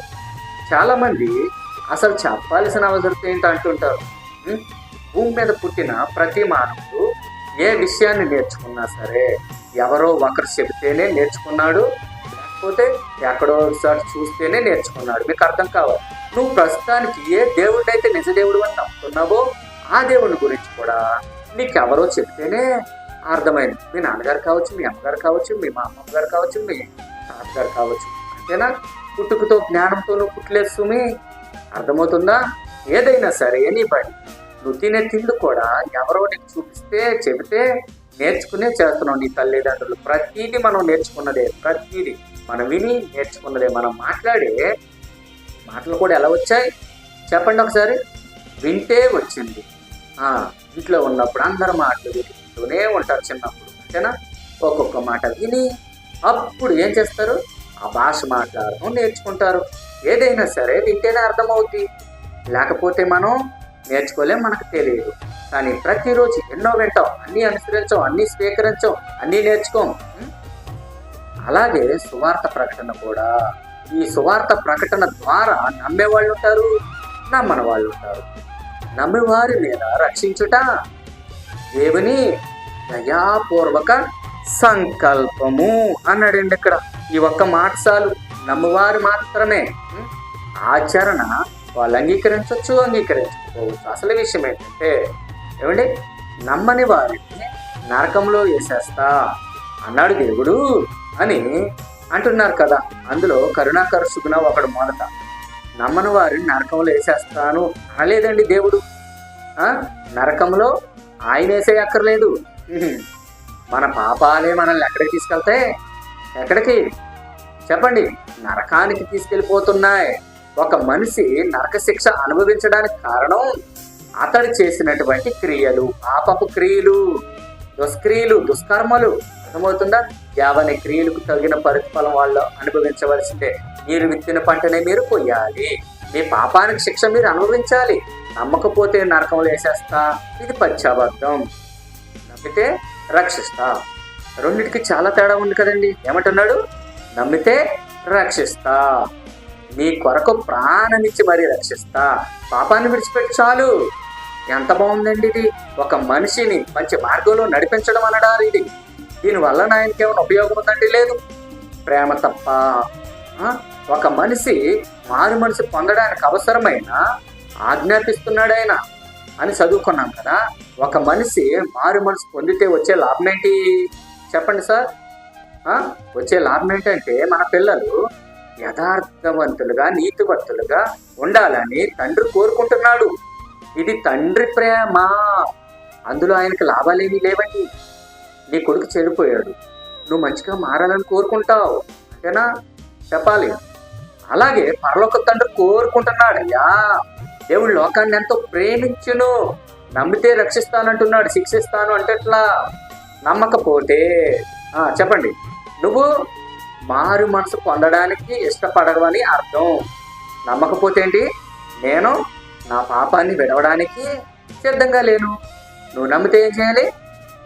చాలా మంది అసలు చెప్పాల్సిన అవసరం ఏంటో అంటుంటారు. భూమి మీద పుట్టిన ప్రతి మానవుడు ఏ విషయాన్ని నేర్చుకున్నా సరే ఎవరో ఒకరు చెబితేనే నేర్చుకున్నాడు, లేకపోతే ఎక్కడో ఒకసారి చూస్తేనే నేర్చుకున్నాడు. మీకు అర్థం కావాలి. నువ్వు ప్రస్తుతానికి ఏ దేవుడిని అయితే నిజ దేవుడు అని నమ్ముతున్నావో ఆ దేవుడి గురించి కూడా నీకెవరో చెబితేనే అర్థమైంది. మీ నాన్నగారు కావచ్చు, మీ అమ్మగారు కావచ్చు, మీ మా అమ్మగారు కావచ్చు, మీ తాతగారు కావచ్చు. అంతేనా? పుట్టుకతో జ్ఞానంతో నువ్వు పుట్టలేదు సుమి. అర్థమవుతుందా? ఏదైనా సరే నీ బడి నువ్వు తినే తిండి కూడా ఎవరో నీకు చూపిస్తే చెబితే నేర్చుకునే చేస్తున్నావు. నీ తల్లిదండ్రులు ప్రతిదీ మనం నేర్చుకున్నదే, ప్రతిదీ మనం విని నేర్చుకున్నదే. మనం మాట్లాడే మాటలు కూడా ఎలా వచ్చాయి చెప్పండి ఒకసారి. వింటే వచ్చింది. ఇంట్లో ఉన్నప్పుడు అందరు మాటలు వింటూనే ఉంటారు చిన్నప్పుడు. అంతేనా? ఒక్కొక్క మాట విని అప్పుడు ఏం చేస్తారు? ఆ భాష మాట్లాడడం నేర్చుకుంటారు. ఏదైనా సరే వింటేనే అర్థమవుతుంది, లేకపోతే మనం నేర్చుకోలేం, మనకు తెలియదు. కానీ ప్రతిరోజు ఎన్నో వింటాం, అన్నీ అనుసరించాం, అన్నీ స్వీకరించాం, అన్నీ నేర్చుకోం. అలాగే సువార్త ప్రకటన కూడా. ఈ సువార్త ప్రకటన ద్వారా నమ్మేవాళ్ళు ఉంటారు, నమ్మని వాళ్ళు ఉంటారు. నమ్మేవారి మీద రక్షించుట దేవుని దయాపూర్వక సంకల్పము అన్నాడండి ఇక్కడ. ఈ ఒక్క మాట చాలు. నమ్మవారు మాత్రమే. ఆచరణ వాళ్ళు అంగీకరించవచ్చు, అంగీకరించకపోవచ్చు. అసలు విషయం ఏంటంటే ఏమండి, నమ్మని వారిని నరకంలో వేసేస్తా అన్నాడు దేవుడు అని అంటున్నారు కదా. అందులో కరుణాకర సుగుణ ఒకడు మొదట నమ్మని వారిని నరకంలో వేసేస్తాను అనలేదండి దేవుడు. నరకంలో ఆయన వేసే అక్కర్లేదు. మన పాపాలే మనల్ని ఎక్కడికి తీసుకెళ్తాయి? ఎక్కడికి చెప్పండి? నరకానికి తీసుకెళ్ళిపోతున్నాయి. ఒక మనిషి నరక శిక్ష అనుభవించడానికి కారణం అతడు చేసినటువంటి క్రియలు, పాపపు క్రియలు, దుష్క్రియలు, దుష్కర్మలు. అర్థమవుతుందా? యావని క్రియలకు తగిన ప్రతిఫలం వాళ్ళు అనుభవించవలసిందే. మీరు విత్తిన పంటనే మీరు కొయ్యాలి. మీ పాపానికి శిక్ష మీరు అనుభవించాలి. నమ్మకపోతే నరకంలో వేసేస్తా, ఇది పశ్చాబద్ధం. నమ్మితే రక్షిస్తా. రెండింటికి చాలా తేడా ఉంది కదండి. ఏమంటున్నాడు? నమ్మితే రక్షిస్తా, నీ కొరకు ప్రాణమిచ్చి మరీ రక్షిస్తా, పాపాన్ని విడిచిపెట్టి చాలు. ఎంత బాగుందండి ఇది. ఒక మనిషిని మంచి మార్గంలో నడిపించడం అనడారు ఇది. దీనివల్ల ఆయనకి ఏమైనా ఉపయోగం ఉందంటే లేదు, ప్రేమ తప్ప. ఒక మనిషి మారు మనసు పొందడానికి అవసరమైన ఆజ్ఞాపిస్తున్నాడు ఆయన అని చదువుకున్నాం కదా. ఒక మనిషి మారు మనసు పొందితే వచ్చే లాభం ఏంటి చెప్పండి సార్? వచ్చే లాభం ఏంటంటే మన పిల్లలు యథార్థవంతులుగా, నీతివంతులుగా ఉండాలని తండ్రి కోరుకుంటున్నాడు. ఇది తండ్రి ప్రేమ. అందులో ఆయనకి లాభాలేమీ లేవండి. నీ కొడుకు చెడిపోయాడు, నువ్వు మంచిగా మారాలని కోరుకుంటావు, అంతేనా? చెప్పాలి. అలాగే పరలోక తండ్రి కోరుకుంటున్నాడయ్యా. దేవుడు లోకాన్ని ఎంతో ప్రేమించును, నమ్మితే రక్షిస్తానంటున్నాడు, శిక్షిస్తాను అంటే ఎట్లా? నమ్మకపోతే చెప్పండి, నువ్వు మారు మనసు పొందడానికి ఇష్టపడవని అర్థం. నమ్మకపోతే ఏంటి? నేను నా పాపాన్ని విడవడానికి సిద్ధంగా లేను. నువ్వు నమ్మితే ఏం చేయాలి?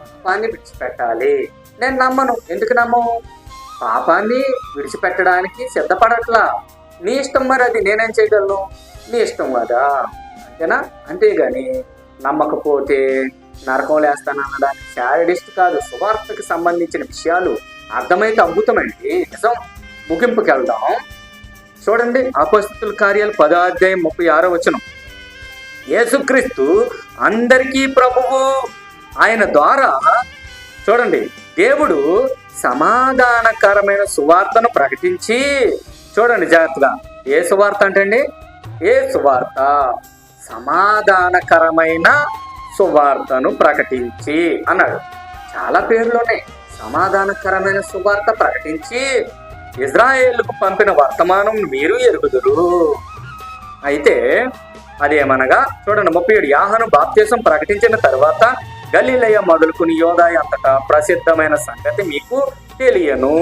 పాపాన్ని విడిచిపెట్టాలి. నేను నమ్మను. ఎందుకు నమ్మను? పాపాన్ని విడిచిపెట్టడానికి సిద్ధపడట్లా. నీ ఇష్టం మరి, అది నేనేం చేయగలను? నీ ఇష్టం కదా, అంతేనా? అంతేగాని నమ్మకపోతే నరకంలో వేస్తాననడానికి శాడిస్ట్ కాదు. సువార్తకు సంబంధించిన విషయాలు అర్థమైతే అద్భుతమండి. నిజం. ముగింపుకి వెళ్దాం. చూడండి, అపొస్తలుల కార్యాలు 10వ అధ్యాయం 36వ వచనం. యేసుక్రీస్తు అందరికీ ప్రభువు. ఆయన ద్వారా చూడండి, దేవుడు సమాధానకరమైన సువార్తను ప్రకటించి, చూడండి జాగ్రత్తగా, ఏ సువార్త అంటే ఏ సువార్త? సమాధానకరమైన సువార్తను ప్రకటించి అన్నాడు. చాలా పేర్లు ఉన్నాయి. సమాధానకరమైన సువార్త ప్రకటించి ఇజ్రాయేలుకు పంపిన వర్తమానం మీరు ఎరుగుదురు. అయితే అదేమనగా చూడండి 37, యోహాను బాప్తిసం ప్రకటించిన తర్వాత గలిలయ మొదలుకుని యోదాయ అంతటా ప్రసిద్ధమైన సంగతి మీకు తెలియను.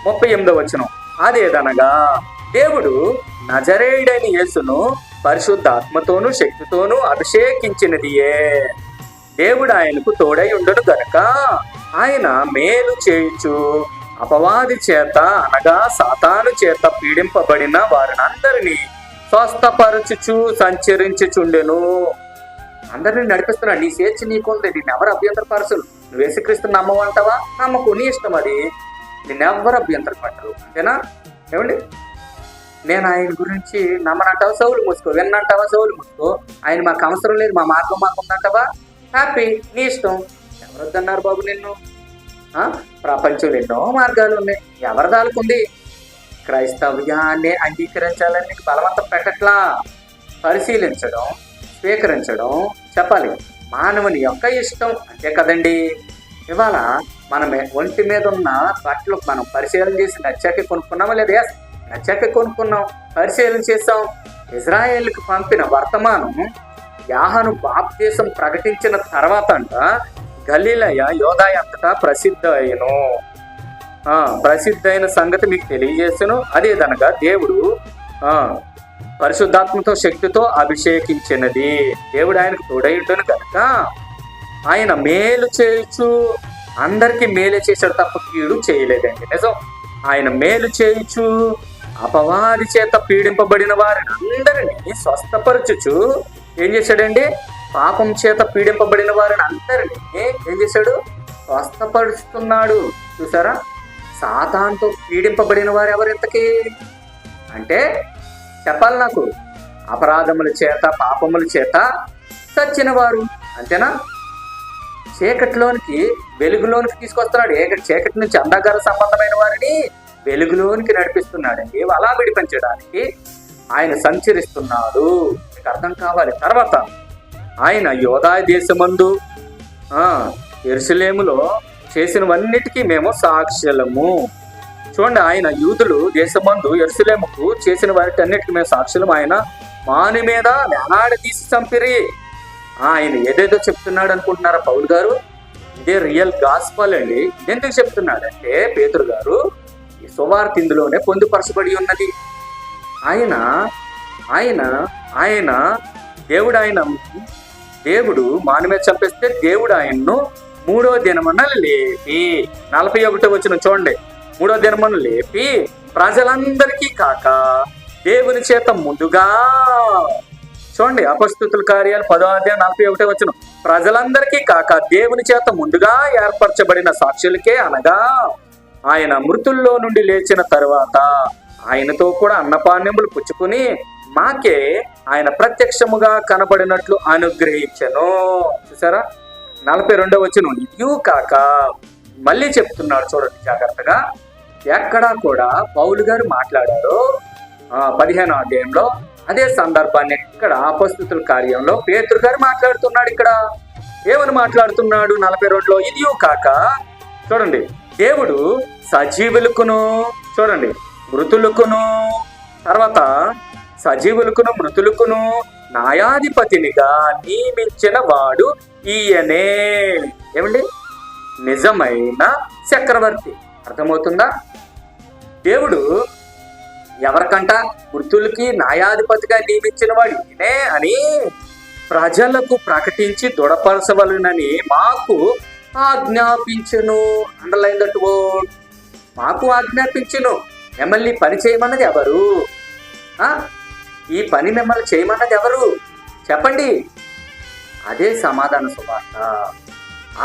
38వ వచనం, అదేదనగా దేవుడు నజరేయుడైన యేసును పరిశుద్ధాత్మతోనూ శక్తితోనూ అభిషేకించినదియే. దేవుడు ఆయనకు తోడై ఉండును గనుక ఆయన మేలు చేయుచు అపవాది చేత అనగా సాతాను చేత పీడింపబడిన వారినందరినీ స్వస్థపరచుచు సంచరించుచుండెను. అందరినీ నడిపిస్తున్నాడు. నీ స్వేచ్ఛ నీకుంది, నిన్ను ఎవరు అభ్యంతరపరచరు. నువ్వు యేసుక్రీస్తు నమ్మవంటావా, నమ్మకు, నీ ఇష్టం అది. నిన్నెవ్వరు అభ్యంతరం పట్టరు. అంతేనా? ఏమండి, నేను ఆయన గురించి నమ్మనంటావా, సౌలు మూసుకో. విన్నంటావా, సౌలు మూసుకో. ఆయన మాకు అవసరం లేదు, మా మార్గం మాకు ఉందంటావా, హ్యాపీ, నీ ఇష్టం. ఎవరొద్దన్నారు బాబు నిన్ను? ప్రపంచంలో ఎన్నో మార్గాలు ఉన్నాయి, ఎవరి దాలుకుంది? క్రైస్తవ్యాన్ని అంగీకరించాలని నీకు బలవంతం పెట్టట్లా. పరిశీలించడం, స్వీకరించడం చెప్పాలి, మానవుని యొక్క ఇష్టం, అంతే కదండి. ఇవాళ మనం ఒంటి మీద ఉన్న బట్టలు మనం పరిశీలన చేసి నచ్చాకే కొనుక్కున్నామా లేదా? నచ్చాకే కొనుక్కున్నాం, పరిశీలన చేసాం. ఇజ్రాయేల్కి పంపిన వర్తమానం యోహాను బాప్తిసం ప్రకటించిన తర్వాత అంట గలిలయ యోదాయ అంతటా ప్రసిద్ధైన సంగతి మీకు తెలియజేసాను. అదేదనగా దేవుడు పరిశుద్ధాత్మతో శక్తితో అభిషేకించినది. దేవుడు ఆయనకు తోడైండును కనుక ఆయన మేలు చేయొచ్చు. అందరికీ మేలు చేశాడు తప్ప కీడు చేయలేదండి. నిజం. ఆయన మేలు చేయొచ్చు, అపవాది చేత పీడింపబడిన వారిని అందరినీ స్వస్థపరచుచు ఏం చేశాడండి? పాపం చేత పీడింపబడిన వారిని అందరినీ ఏం చేశాడు? స్వస్థపరుస్తున్నాడు. చూసారా? సాతానుతో పీడింపబడిన వారు ఎవరు ఇంతకీ అంటే చెప్పాలి నాకు, అపరాధముల చేత పాపముల చేత చచ్చిన వారు. అంతేనా? చీకటిలోనికి వెలుగులోనికి తీసుకొస్తున్నాడు. చీకటి నుంచి అంధకార సంబంధమైన వారిని వెలుగులోనికి నడిపిస్తున్నాడండి. అలా విడిపించడానికి ఆయన సంచరిస్తున్నాడు. మీకు అర్థం కావాలి. తర్వాత ఆయన యోదాయ దేశమందు యెరూషలేములో చేసినవన్నిటికీ మేము సాక్షులము. చూడండి, ఆయన యూదులు దేశమందు యెరూషలేముకు చేసిన వాటి అన్నిటికీ మేము సాక్షులం. ఆయన మాని మీద వేలాడదీసి చంపిరి. ఆయన ఏదేదో చెప్తున్నాడు అనుకుంటున్నారా పౌలు గారు? ఇదే రియల్ గాస్పల్ అండి. ఇదెందుకు చెప్తున్నాడంటే పేతురు గారు ఈ సువార్త ఇందులోనే పొందుపరచబడి ఉన్నది. ఆయన ఆయన ఆయన దేవుడు దేవుడు మాని మీద చంపేస్తే దేవుడు ఆయన్ను 3వ దినమున లేపి 41వ వచనం చూడండి. 3వ దినమున లేపి ప్రజలందరికీ కాక దేవుని చేత ముందుగా చూడండి. అపొస్తలుల కార్యాలు 10వ అధ్యాయం 41వ వచనం. ప్రజలందరికీ కాక దేవుని చేత ముందుగా ఏర్పరచబడిన సాక్షులకే, అనగా ఆయన మృతుల్లో నుండి లేచిన తరువాత ఆయనతో కూడా అన్నపానీయములు పుచ్చుకుని మాకే ఆయన ప్రత్యక్షముగా కనబడినట్లు అనుగ్రహించెను. చూసారా? 42వ వచనం. ఇదియూ కాక మళ్ళీ చెప్తున్నాడు చూడండి జాగ్రత్తగా. ఎక్కడా కూడా పౌలు గారు మాట్లాడారో 15వ అధ్యాయంలో అదే సందర్భాన్ని ఇక్కడ అపొస్తలుల కార్యంలో పేతురు గారు మాట్లాడుతున్నాడు. ఇక్కడ ఏమని మాట్లాడుతున్నాడు? 42లో ఇదియూ కాక చూడండి, దేవుడు సజీవులకును చూడండి మృతులకును, తర్వాత సజీవులకును మృతులకును న్యాయాధిపతినిగా నియమించిన వాడు ఈయనే. ఏమండి? నిజమైన చక్రవర్తి. అర్థమవుతుందా? దేవుడు ఎవరికంట? మృతులకి న్యాయాధిపతిగా నియమించిన వాడు ఈయనే అని ప్రజలకు ప్రకటించి దృఢపరచవలనని మాకు ఆజ్ఞాపించెను. Underline that word. మాకు ఆజ్ఞాపించెను. మిమ్మల్ని పని చేయమన్నది ఎవరు? ఈ పని మిమ్మల్ని చేయమన్నది ఎవరు చెప్పండి? అదే సమాధాన సువార్త.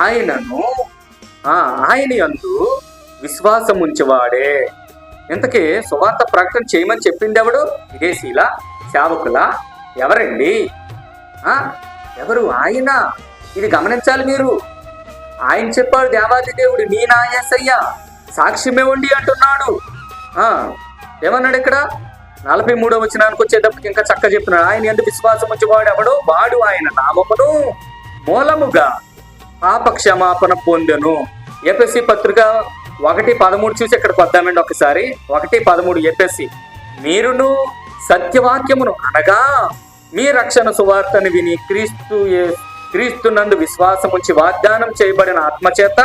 ఆయనను ఆయన యందు విశ్వాసం ఉంచేవాడే. ఇంతకీ సువార్త ప్రకటన చేయమని చెప్పింది ఎవడు? విదేశీల సేవకుల? ఎవరండి? ఎవరు? ఆయన. ఇది గమనించాలి మీరు. ఆయన చెప్పాడు, దేవాది దేవుడు నీ నా యేసయ్య సాక్ష్యమే ఉండి అంటున్నాడు. ఏమన్నాడు ఇక్కడ? 43వ వచనానికి వచ్చేటప్పటికి ఇంకా చక్కగా చెప్తున్నాడు. ఆయన యందు విశ్వాసం ఉంచేవాడు ఎవడు? వాడు ఆయన నామమును మూలముగా పాప క్షమాపణ పొందెను. ఎఫెసీ పత్రిక 1:13 చూసి ఇక్కడికి వద్దామండి ఒకసారి. 1:13 ఎఫెసీ. మీరును సత్యవాక్యమును అనగా మీ రక్షణ సువార్తను విని క్రీస్తునందు విశ్వాసముంచి వాగ్దానం చేయబడిన ఆత్మచేత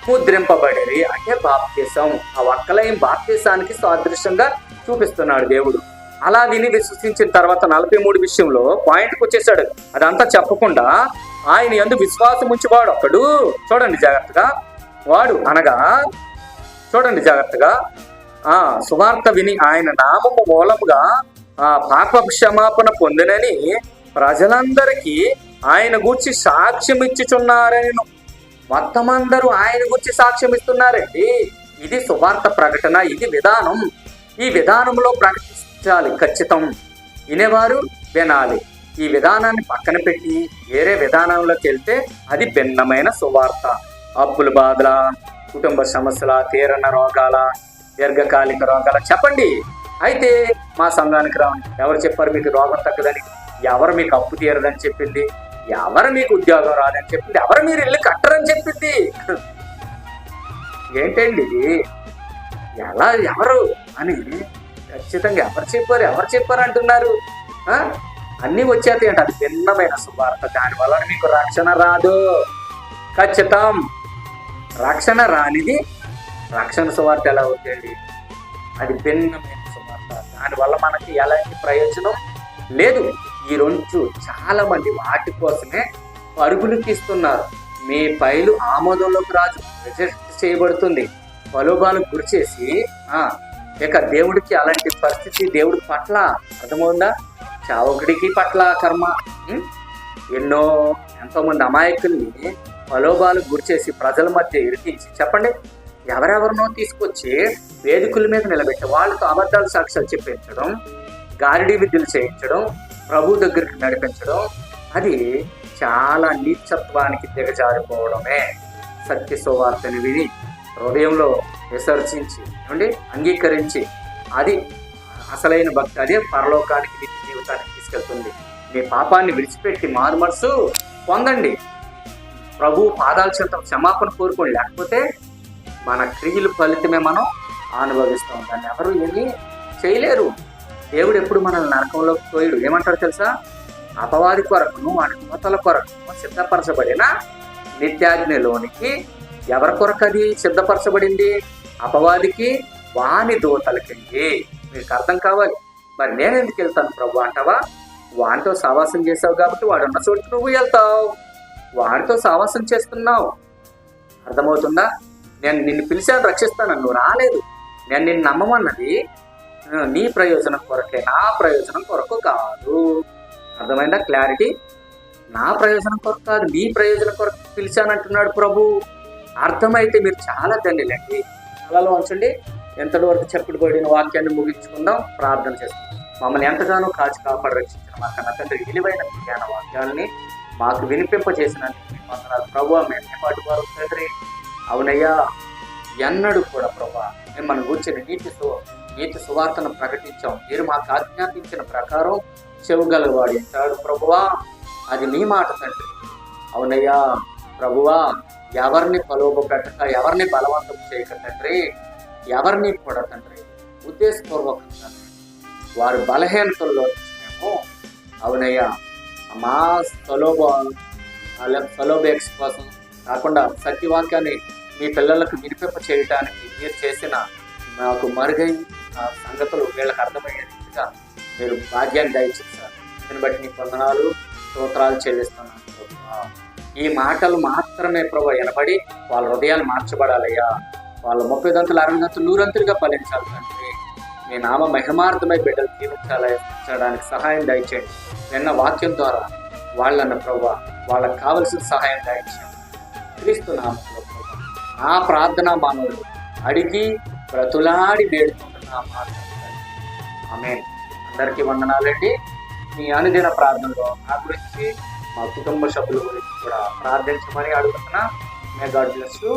ముద్రింపబడేది. అంటే బాప్తిసం. ఆ ఒక్కలైన బాప్తిసానికి సాదృశ్యంగా చూపిస్తున్నాడు దేవుడు. అలా విని విశ్వసించిన తర్వాత 43 విషయంలో పాయింట్కి వచ్చేసాడు. అదంతా చెప్పకుండా ఆయన యందు విశ్వాసం ఉంచేవాడు ఒకడు, చూడండి జాగ్రత్తగా, వాడు అనగా చూడండి జాగ్రత్తగా, సువార్త విని ఆయన నామము మూలముగా పాప క్షమాపణ పొందినని ప్రజలందరికీ ఆయన గూర్చి సాక్ష్యం ఇచ్చుచున్నారని. మొత్తం అందరూ ఆయన గురించి సాక్ష్యం ఇస్తున్నారండి. ఇది సువార్త ప్రకటన, ఇది విధానం. ఈ విధానంలో ప్రకటించాలి, ఖచ్చితం. వినేవారు వినాలి. ఈ విధానాన్ని పక్కన పెట్టి వేరే విధానంలోకి వెళ్తే అది భిన్నమైన సువార్త. అప్పుల బాధల, కుటుంబ సమస్యల, తీరణ రోగాల, దీర్ఘకాలిక రోగాల చెప్పండి. అయితే మా సంఘానికి రావండి. ఎవరు చెప్పారు మీకు రోగం తగ్గదని? ఎవరు మీకు అప్పు తీరదని చెప్పింది? ఎవరు మీకు ఉద్యోగం రాదని చెప్పింది? ఎవరు మీరు ఇల్లు కట్టరని చెప్పింది? ఏంటండి ఇది? ఎవరు అని ఖచ్చితంగా ఎవరు చెప్పారు అంటున్నారు. అన్నీ వచ్చేది అంటే అది భిన్నమైన సువార్త. దానివల్ల మీకు రక్షణ రాదు. ఖచ్చితం. రక్షణ రానిది రక్షణ సువార్త ఎలా అవుతుంది? అది భిన్నమైన సువార్త. దానివల్ల మనకి ఎలాంటి ప్రయోజనం లేదు. ఈ రోజు చాలా మంది వాటి కోసమే పరుగులు తీస్తున్నారు. మీ ఫైలు ఆమోదంలోకి రాజు, రిజెక్ట్ చేయబడుతుంది, ప్రలోభాలకు గురి చేసి ఇక దేవుడికి అలాంటి పరిస్థితి దేవుడి పట్ల అర్థమవుందా? చావకుడికి పట్ల కర్మ. ఎంతో మంది అమాయకుల్ని ప్రలోభాలకు గురి చేసి ప్రజల మధ్య ఇరికించి చెప్పండి, ఎవరెవరినో తీసుకొచ్చి వేదికల మీద నిలబెట్టి వాళ్ళతో అబద్ధాలు సాక్ష్యాలు చెప్పించడం, గారిడీ విద్యలు చేయించడం, ప్రభు దగ్గరికి నడిపించడం, అది చాలా నీచత్వానికి దిగజారిపోవడమే. సత్య సువార్తని విని హృదయంలో విసర్జించి అంగీకరించి అది అసలైన భక్తి. అదే పరలోకానికి, నిత్య జీవితానికి తీసుకెళ్తుంది. మీ పాపాన్ని విడిచిపెట్టి మారుమనసు పొందండి. ప్రభు పాదాల చెంత క్షమాపణ కోరుకోండి. లేకపోతే మన క్రియల ఫలితమే మనం అనుభవిస్తాం. దాన్ని ఎవరు ఏమీ చేయలేరు. దేవుడు ఎప్పుడు మనల్ని నరకంలోకి తోయడు. ఏమంటారు తెలుసా? అపవాది కొరకును వాడి దూతల కొరకును సిద్ధపరచబడిన నిత్యాగ్నిలోనికి. ఎవరి కొరకు అది సిద్ధపరచబడింది? అపవాదికి, వాని దూతలకి. మీకు అర్థం కావాలి. మరి నేను ఎందుకు వెళ్తాను ప్రభు అంటావా? వాడితో సావాసం చేసావు కాబట్టి వాడున్న చోటు నువ్వు వెళ్తావు. వాడితో సావాసం చేస్తున్నావు. అర్థమవుతుందా? నేను నిన్ను పిలిచాను, రక్షిస్తాను, నువ్వు రాలేదు. నేను నిన్ను నమ్మమన్నది నీ ప్రయోజనం కొరకే, నా ప్రయోజనం కొరకు కాదు. అర్థమైందా? క్లారిటీ. నా ప్రయోజనం కొరకు కాదు, నీ ప్రయోజనం కొరకు పిలిచానంటున్నాడు ప్రభు. అర్థమైతే మీరు చాలా ధన్యులండి. అలా ఉంచండి. ఎంతటి వరకు చెప్పబడిన వాక్యాన్ని ముగించుకుందాం, ప్రార్థన చేస్తాం. మమ్మల్ని ఎంతగానో కాచి కాపాడు రక్షించిన మా కన్నా తండ్రి విలువైన జ్ఞాన వాక్యాలని మాకు వినిపింపజేసినందుకు వందనాలు ప్రభు. మేము పాటు వారు తండ్రి, అవునయ్యా, ఎన్నడూ కూడా ప్రభా మిమ్మల్ని కూర్చొని నీతి సువార్తను ప్రకటించాం. మీరు మాకు ఆజ్ఞాపించిన ప్రకారం చెవుగలవాడు అంటాడు ప్రభువా. అది నీ మాట తండ్రి. అవునయ్యా ప్రభువా, ఎవరిని ప్రలోభ పెట్టక, ఎవరిని బలవంతం చేయక తండ్రి, ఎవరిని కూడా తండ్రి ఉద్దేశపూర్వకంగా వారు బలహీనతల్లో మేము అవునయ్యా మా సలోబేక్స్ కోసం కాకుండా సత్యవాక్యాన్ని మీ పిల్లలకు వినిపింప చేయడానికి మీరు చేసిన నాకు మరుగై సంగతులు వీళ్ళకి అర్థమయ్యే రీతిగా మీరు భాగ్యాన్ని దయచేశారు. దీన్ని బట్టి నీ వందనాలు, స్తోత్రాలు చెల్లిస్తున్నాను. ఈ మాటలు మాత్రమే ప్రభు వినబడి వాళ్ళ హృదయాలు మార్చబడాలయ్యా. వాళ్ళ 30 దంతులు 60 దంతులు 100 దంతులుగా ఫలించాలి తండ్రి. మీ నామ మహిమార్థమై బిడ్డలు జీవించడానికి సహాయం దయచేయండి. నిన్న వాక్యం ద్వారా వాళ్ళన్న ప్రభు వాళ్ళకి కావలసిన సహాయం దయచేయండి. క్రీస్తు నామములో ప్రభు నా ప్రార్థన మానవులు అడిగి బ్రతులాడి వేడుకుంటున్నా మాట. ఆమేన్. అందరికీ వందనాలండి. మీ అనుదిన ప్రార్థనలో నా గురించి, మా కుటుంబ సభ్యుల గురించి కూడా ప్రార్థించమని అడుగుతున్నా. May God bless you.